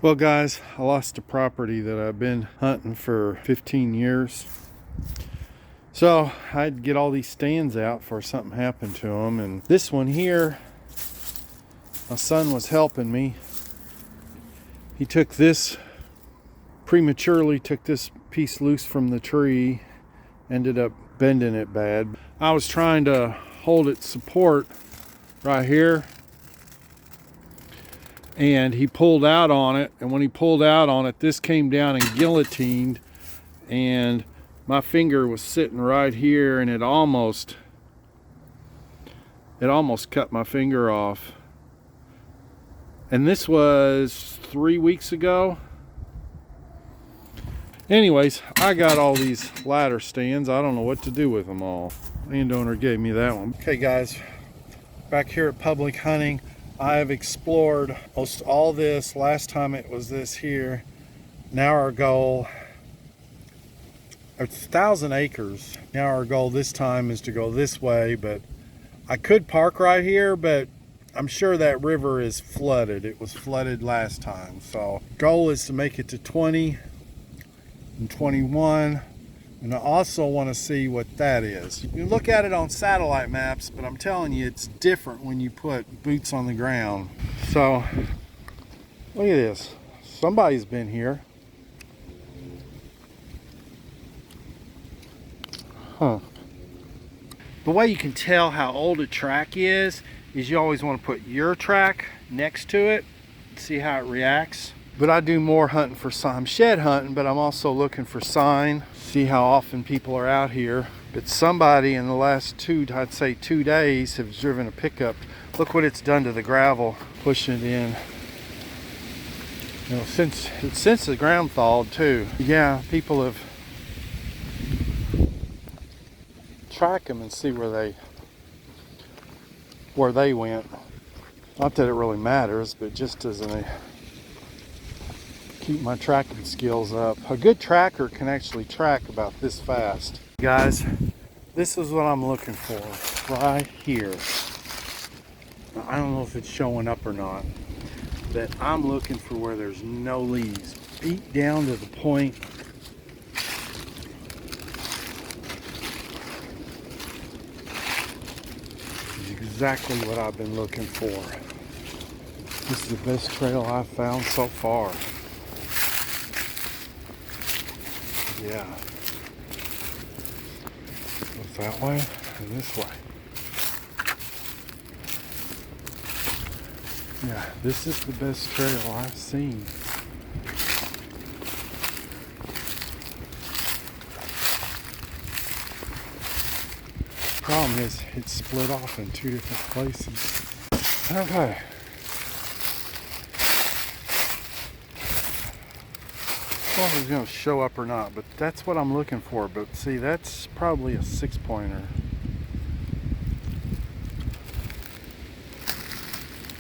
Well, guys, I lost a property that I've been hunting for 15 years. So I had to get all these stands out before something happened to them. And this one here, my son was helping me. He took this, prematurely took this piece loose from the tree, ended up bending it bad. I was trying to hold its support right here, and he pulled out on it, and when he pulled out on it, this came down and guillotined, and my finger was sitting right here, and it almost cut my finger off. And this was 3 weeks ago. Anyways, I got all these ladder stands. I don't know what to do with them all. Landowner gave me that one. Okay guys, back here at Public Hunting, I have explored most all this. Last time it was this here. Now our goal, it's 1,000 acres. Now our goal this time is to go this way, but I could park right here, but I'm sure that river is flooded. It was flooded last time. So goal is to make it to 20 and 21. And I also want to see what that is. You can look at it on satellite maps, but I'm telling you, it's different when you put boots on the ground. So, look at this. Somebody's been here. Huh. The way you can tell how old a track is you always want to put your track next to it, see how it reacts. But I do more hunting for sign. I'm shed hunting, but I'm also looking for sign, see how often people are out here. But somebody in the last I'd say 2 days have driven a pickup. Look what it's done to the gravel, pushing it in. You know, since the ground thawed too. Yeah, people have tracked them and see where they went. Not that it really matters, but just as a keep my tracking skills up. A good tracker can actually track about this fast. Guys, this is what I'm looking for right here. I don't know if it's showing up or not, but I'm looking for where there's no leaves. Beat down to the point. This is exactly what I've been looking for. This is the best trail I've found so far. Yeah. Goes that way and this way. Yeah, this is the best trail I've seen. Problem is, it's split off in 2 different places. Okay. I don't know if it's going to show up or not, but that's what I'm looking for. But see, that's probably a 6-pointer.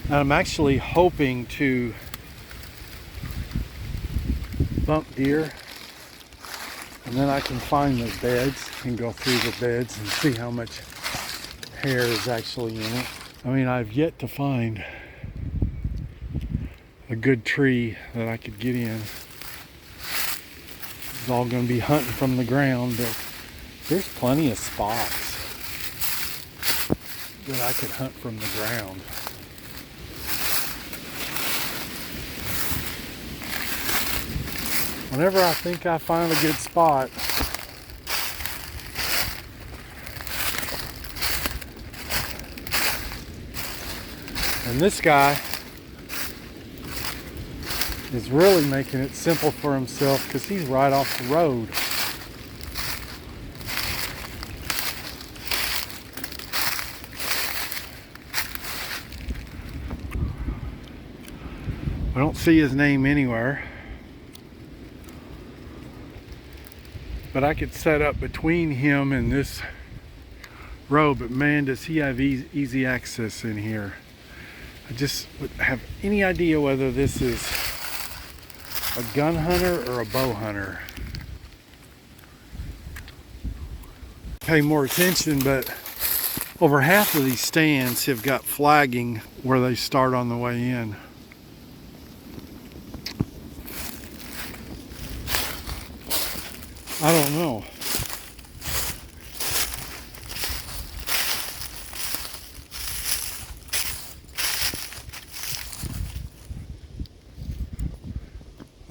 And I'm actually hoping to bump deer, and then I can find the beds and go through the beds and see how much hair is actually in it. I mean, I've yet to find a good tree that I could get in. It's all going to be hunting from the ground, but there's plenty of spots that I could hunt from the ground. Whenever I think I find a good spot, and this guy is really making it simple for himself because he's right off the road. I don't see his name anywhere, but I could set up between him and this road. But man, does he have easy access in here. I just would have any idea whether this is a gun hunter or a bow hunter. Pay more attention, but over half of these stands have got flagging where they start on the way in. I don't know.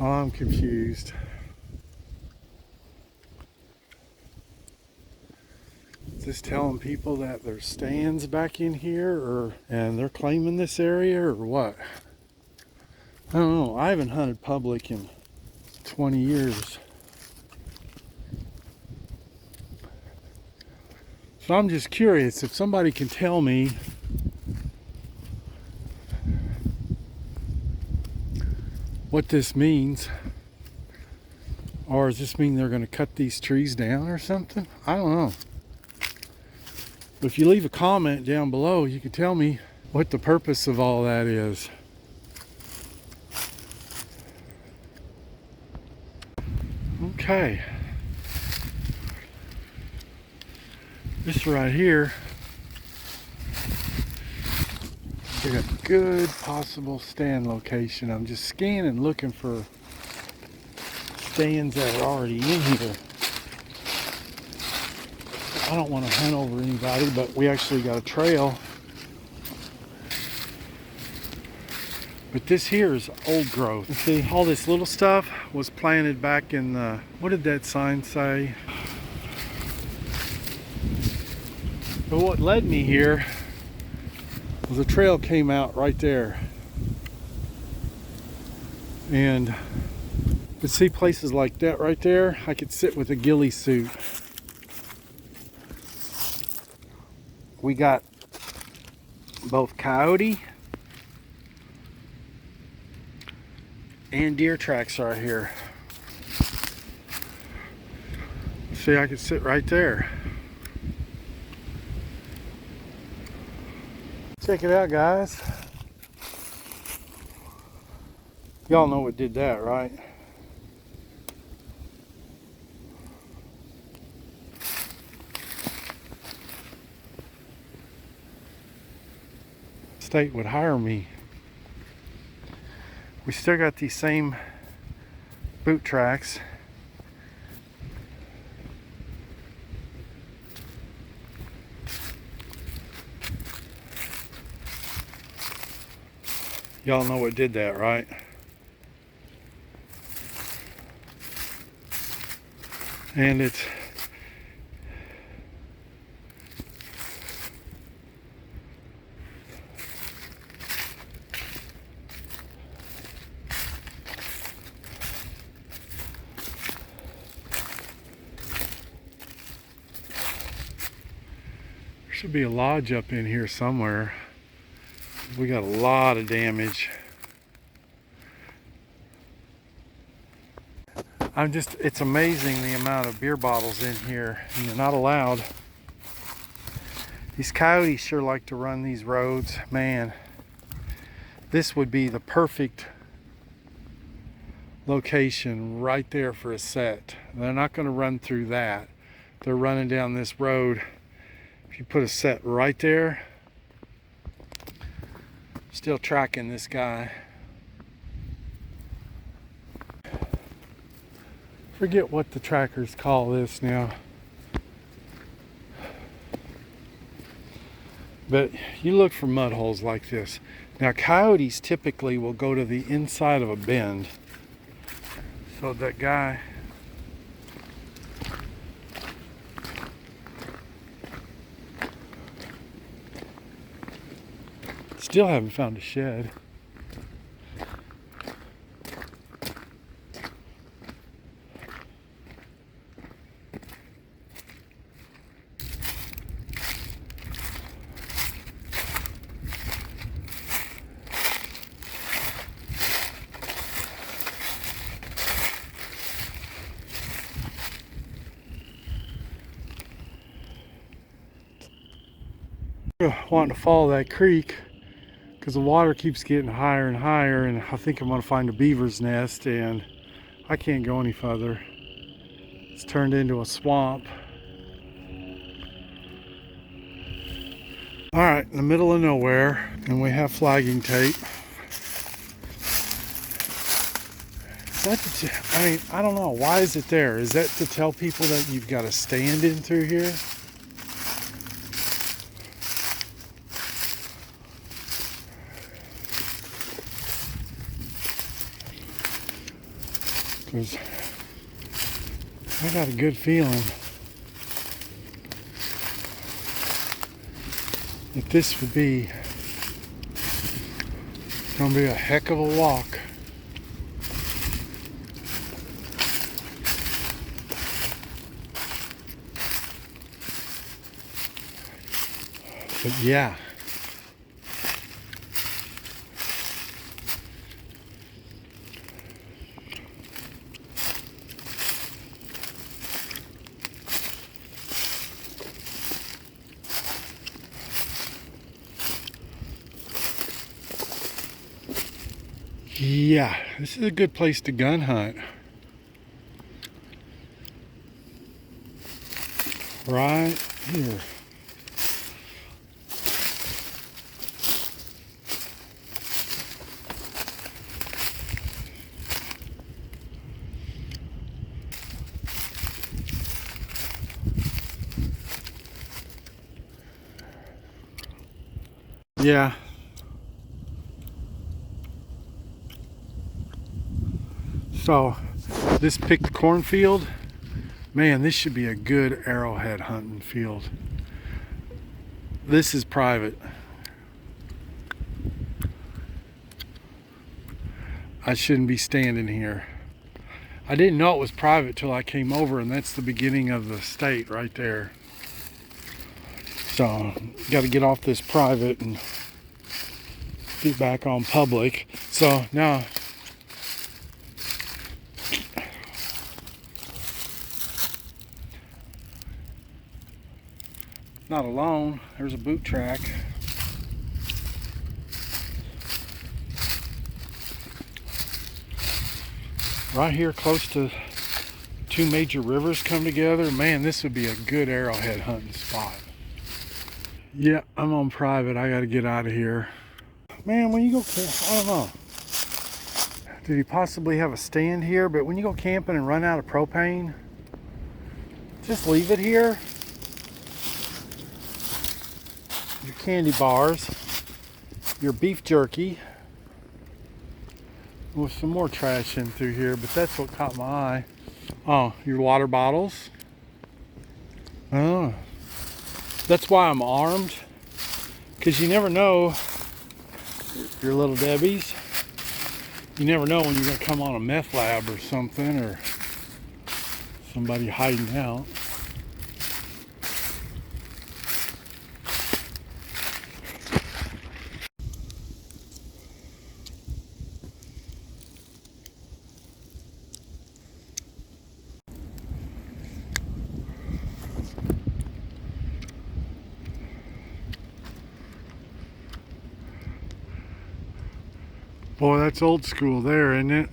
Oh, I'm confused. Is this telling people that there's stands back in here, and they're claiming this area, or what? I don't know. I haven't hunted public in 20 years. So I'm just curious if somebody can tell me what this means. Or does this mean they're going to cut these trees down or something? I don't know. But if you leave a comment down below, you can tell me what the purpose of all that is. Okay. This right here is a good possible stand location. I'm just scanning, looking for stands that are already in here. I don't want to hunt over anybody, but we actually got a trail. But this here is old growth. See, all this little stuff was planted back in the, what did that sign say? But what led me here was a trail came out right there. And to see places like that right there, I could sit with a ghillie suit. We got both coyote and deer tracks right here. See, I could sit right there. Check it out, guys. Y'all know what did that, right? State would hire me. We still got these same boot tracks. Y'all know what did that, right? And it's there should be a lodge up in here somewhere. We got a lot of damage. It's amazing the amount of beer bottles in here, and you're not allowed. These coyotes sure like to run these roads. Man, this would be the perfect location right there for a set. They're not going to run through that. They're running down this road. If you put a set right there, still tracking this guy. Forget what the trackers call this now. But you look for mud holes like this. Now coyotes typically will go to the inside of a bend. So that guy, still haven't found a shed. Wanting to follow that creek because the water keeps getting higher and higher, and I think I'm going to find a beaver's nest, and I can't go any further. It's turned into a swamp. All right, in the middle of nowhere, and we have flagging tape. I mean, I don't know. Why is it there? Is that to tell people that you've got to stand in through here? Because I got a good feeling that this would be gonna be a heck of a walk. But yeah. Yeah, this is a good place to gun hunt. Right here. Yeah. So this picked cornfield, man, this should be a good arrowhead hunting field. This is private. I shouldn't be standing here. I didn't know it was private till I came over, and that's the beginning of the state right there. So got to get off this private and get back on public. So now not alone. There's a boot track. Right here close to two major rivers come together. Man, this would be a good arrowhead hunting spot. Yeah, I'm on private. I got to get out of here. Man, when you go camp, I don't know. Did he possibly have a stand here? But when you go camping and run out of propane, just leave it here. Your candy bars, your beef jerky, with some more trash in through here, but that's what caught my eye. Oh, your water bottles. Oh, that's why I'm armed, because you never know. Your little Debbie's, you never know when you're going to come on a meth lab or something, or somebody hiding out. Boy, that's old school there, isn't it?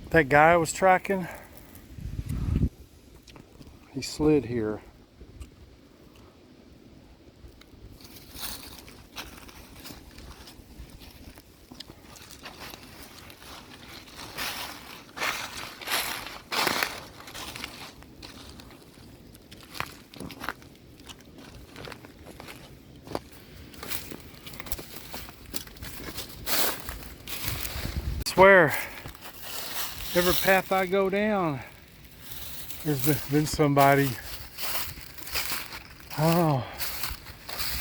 That guy I was tracking, he slid here. I swear, every path I go down, there's been somebody. Oh,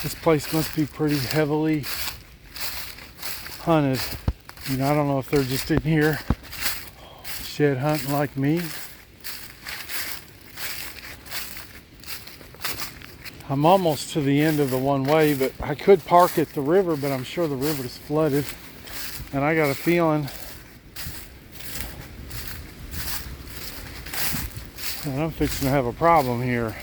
this place must be pretty heavily hunted. You know, I don't know if they're just in here shed hunting like me. I'm almost to the end of the one way, but I could park at the river, but I'm sure the river is flooded. And I got a feeling that I'm fixing to have a problem here.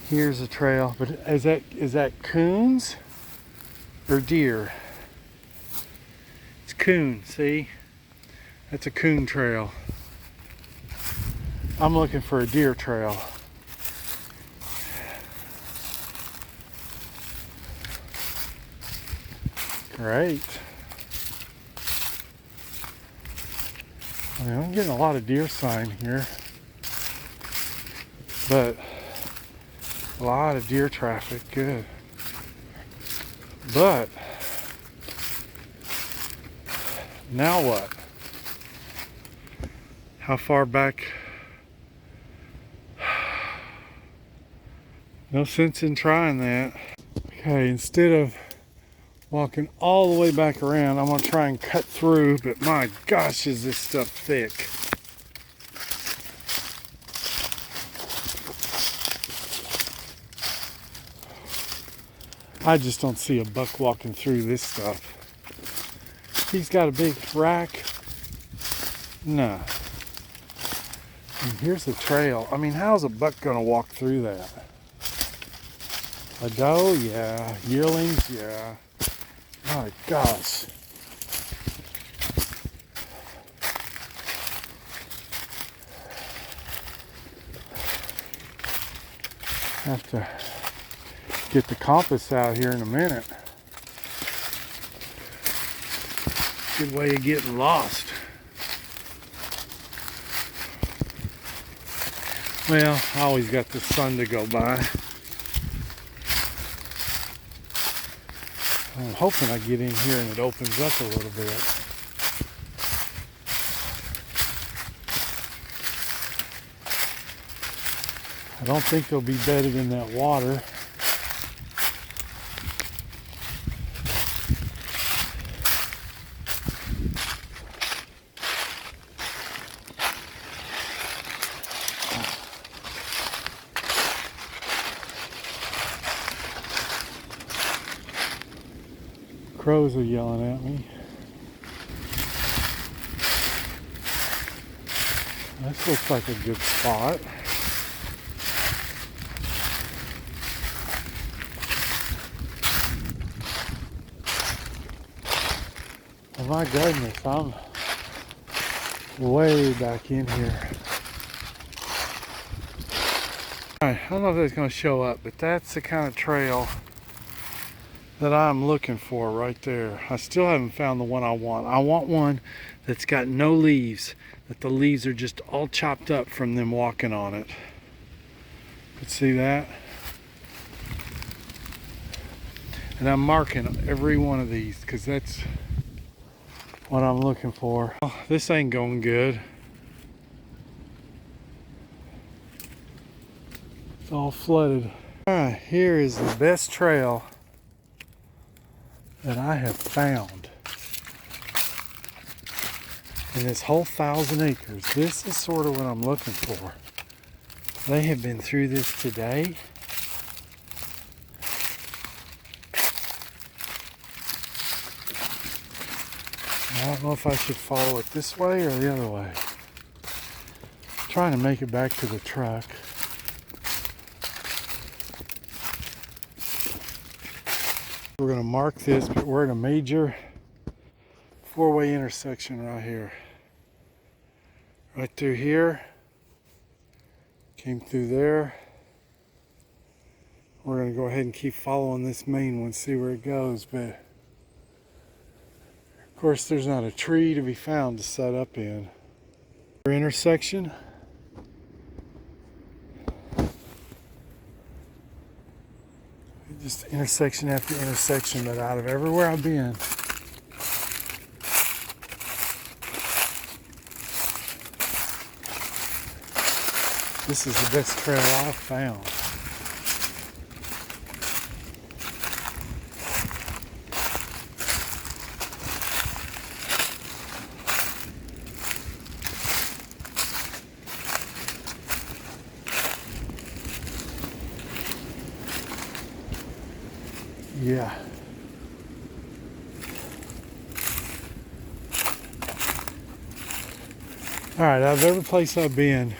Here's a trail, but is that coons or deer? It's coon, see? That's a coon trail. I'm looking for a deer trail. Great. I mean, I'm getting a lot of deer sign here, but a lot of deer traffic. Good. But now what? How far back? No sense in trying that. Okay, instead of walking all the way back around, I'm gonna try and cut through, but my gosh, is this stuff thick. I just don't see a buck walking through this stuff. He's got a big rack. No. And here's the trail. I mean, how's a buck gonna walk through that? A doe? Yeah. Yearlings? Yeah. My gosh. Have to get the compass out here in a minute. Good way of getting lost. Well, I always got the sun to go by. I'm hoping I get in here and it opens up a little bit. I don't think they'll be bedded in that water. Crows are yelling at me. This looks like a good spot. Oh my goodness, I'm way back in here. Alright, I don't know if that's going to show up, but that's the kind of trail that I'm looking for right there. I still haven't found the one I want. I want one that's got no leaves, that the leaves are just all chopped up from them walking on it. But see that? And I'm marking every one of these because that's what I'm looking for. Oh, this ain't going good. It's all flooded. Alright, here is the best trail that I have found in this whole 1,000 acres. This is sort of what I'm looking for. They have been through this today. I don't know if I should follow it this way or the other way. I'm trying to make it back to the truck. We're going to mark this, but we're in a major four-way intersection right here. Right through here. Came through there. We're going to go ahead and keep following this main one, see where it goes. But of course, there's not a tree to be found to set up in. Intersection. Just intersection after intersection, but out of everywhere I've been, this is the best trail I've found. Yeah. All right, out of every place I've been,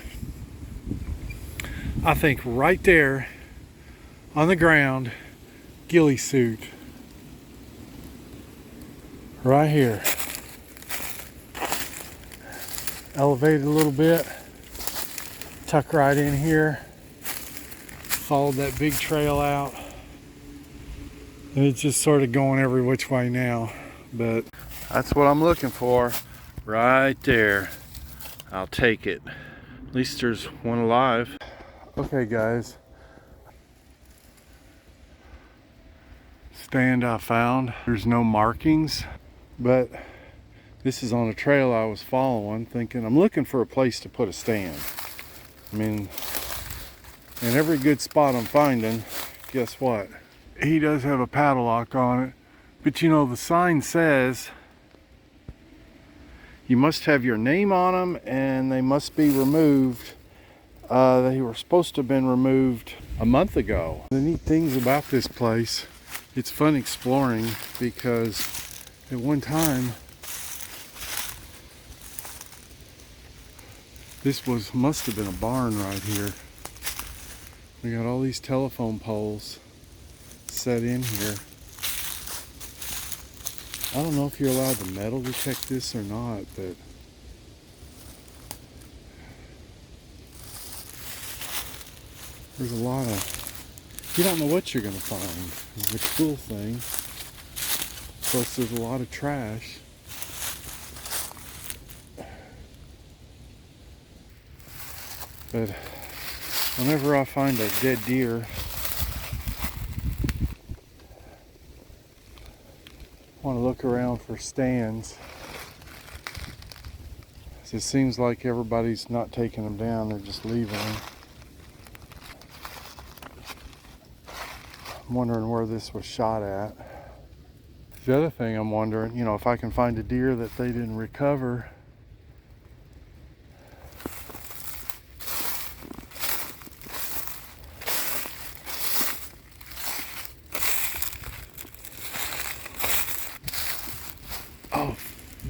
I think right there on the ground, ghillie suit. Right here. Elevated a little bit, tuck right in here, followed that big trail out. And it's just sort of going every which way now. But that's what I'm looking for right there. I'll take it. At least there's one alive. Okay, guys. Stand I found. There's no markings, but this is on a trail I was following, thinking I'm looking for a place to put a stand. I mean, in every good spot I'm finding, guess what? He does have a padlock on it, but you know, the sign says you must have your name on them and they must be removed. They were supposed to have been removed a month ago. The neat things about this place, it's fun exploring because at one time this must have been a barn right here. We got all these telephone poles set in here. I don't know if you're allowed to metal detect this or not, but there's a lot of, you don't know what you're going to find. It's a cool thing. Plus there's a lot of trash. But whenever I find a dead deer, I want to look around for stands. It seems like everybody's not taking them down, they're just leaving them. I'm wondering where this was shot at. The other thing I'm wondering, you know, if I can find a deer that they didn't recover. Oh,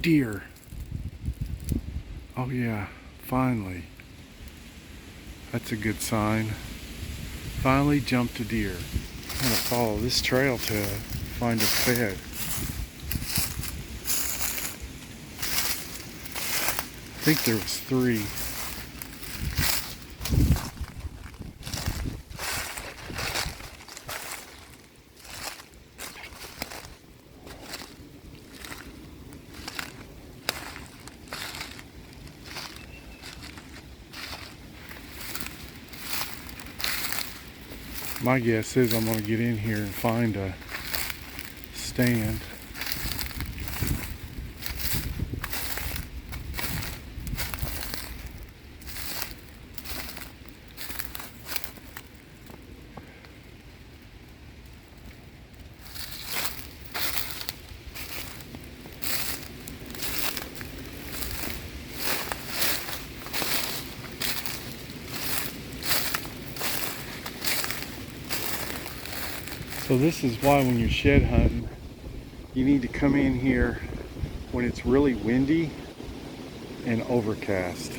deer. Oh yeah, finally. That's a good sign. Finally jumped a deer. I'm gonna follow this trail to find a bed. I think there was 3. My guess is I'm going to get in here and find a stand. So this is why when you're shed hunting, you need to come in here when it's really windy and overcast.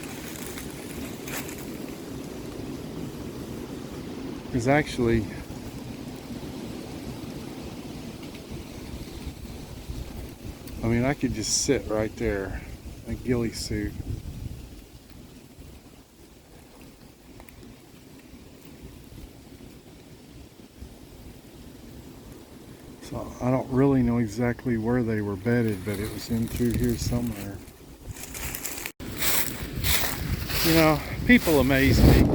Because actually, I mean, I could just sit right there, a ghillie suit. So I don't really know exactly where they were bedded, but it was in through here somewhere. You know, people amaze me.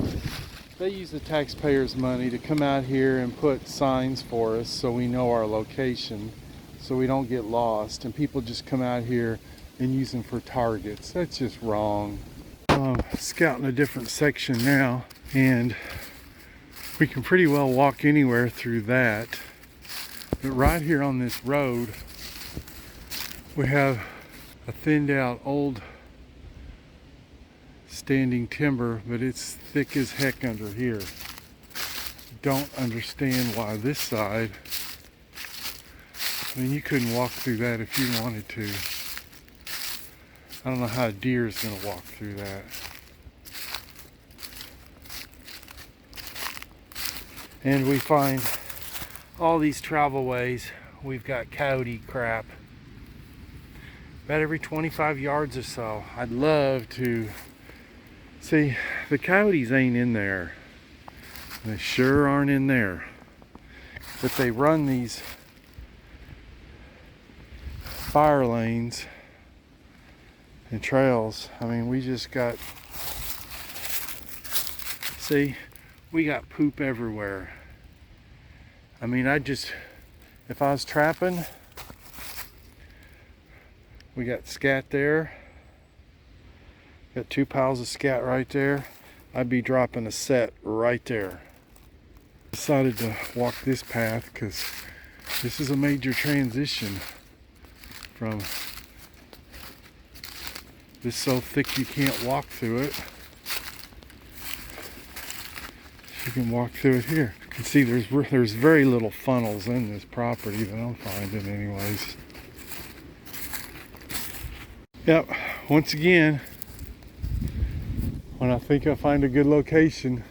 They use the taxpayers' money to come out here and put signs for us so we know our location, so we don't get lost, and people just come out here and use them for targets. That's just wrong. Scouting a different section now, and we can pretty well walk anywhere through that. But right here on this road, we have a thinned out old standing timber, but it's thick as heck under here. Don't understand why this side, I mean, you couldn't walk through that if you wanted to. I don't know how a deer is going to walk through that. And we find all these travel ways. We've got coyote crap about every 25 yards or so. I'd love to see, the coyotes ain't in there. They sure aren't in there. But they run these fire lanes and trails. I mean, we just got, see, we got poop everywhere. I mean, if I was trapping, we got scat there. Got 2 piles of scat right there. I'd be dropping a set right there. Decided to walk this path because this is a major transition from this so thick you can't walk through it. You can walk through it here. You can see there's very little funnels in this property that I'm finding anyways. Yep, once again, when I think I find a good location,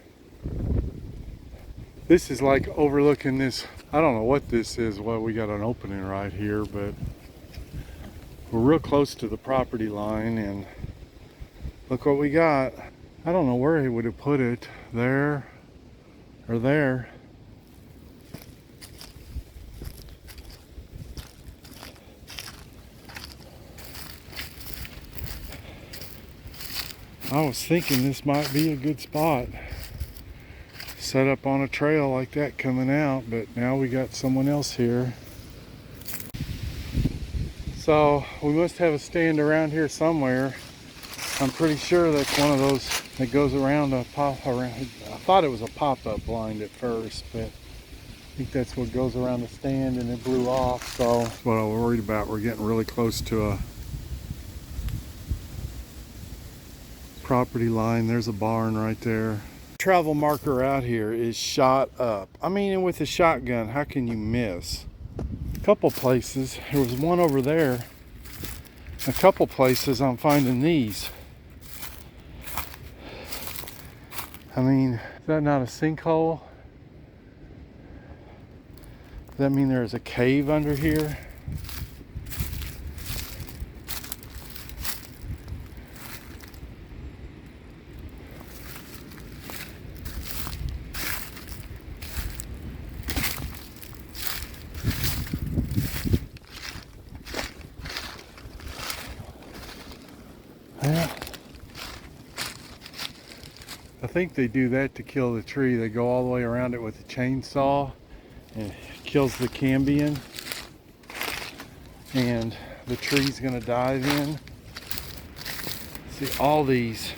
this is like overlooking this, I don't know what this is. Well, we got an opening right here, but we're real close to the property line, and look what we got. I don't know where he would have put it, there or there. I was thinking this might be a good spot. Set up on a trail like that coming out, but now we got someone else here. So we must have a stand around here somewhere. I'm pretty sure that's one of those that goes around a pop around. I thought it was a pop-up blind at first, but I think that's what goes around the stand and it blew off. So that's what I was worried about. We're getting really close to a property line. There's a barn right there. Travel marker out here is shot up. I mean, and with a shotgun, how can you miss? A couple places, there was one over there. A couple places I'm finding these. I mean, is that not a sinkhole? Does that mean there's a cave under here? Yeah. I think they do that to kill the tree. They go all the way around it with a chainsaw and it kills the cambium, and the tree's gonna die then. See, all these,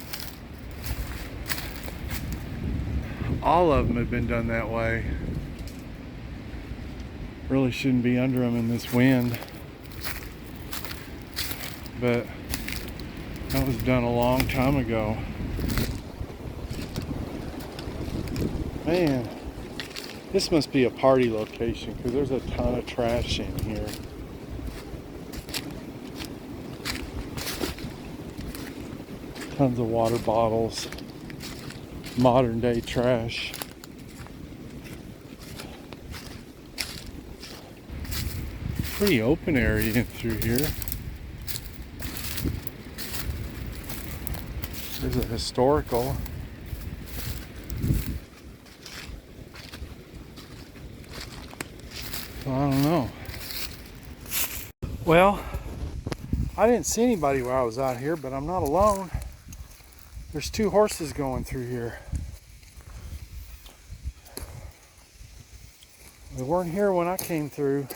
all of them have been done that way. Really shouldn't be under them in this wind, but that was done a long time ago. Man, this must be a party location because there's a ton of trash in here. Tons of water bottles, modern day trash. Pretty open area in through here. There's a historical. So I don't know. Well, I didn't see anybody while I was out here, but I'm not alone. There's 2 horses going through here. They weren't here when I came through.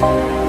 you.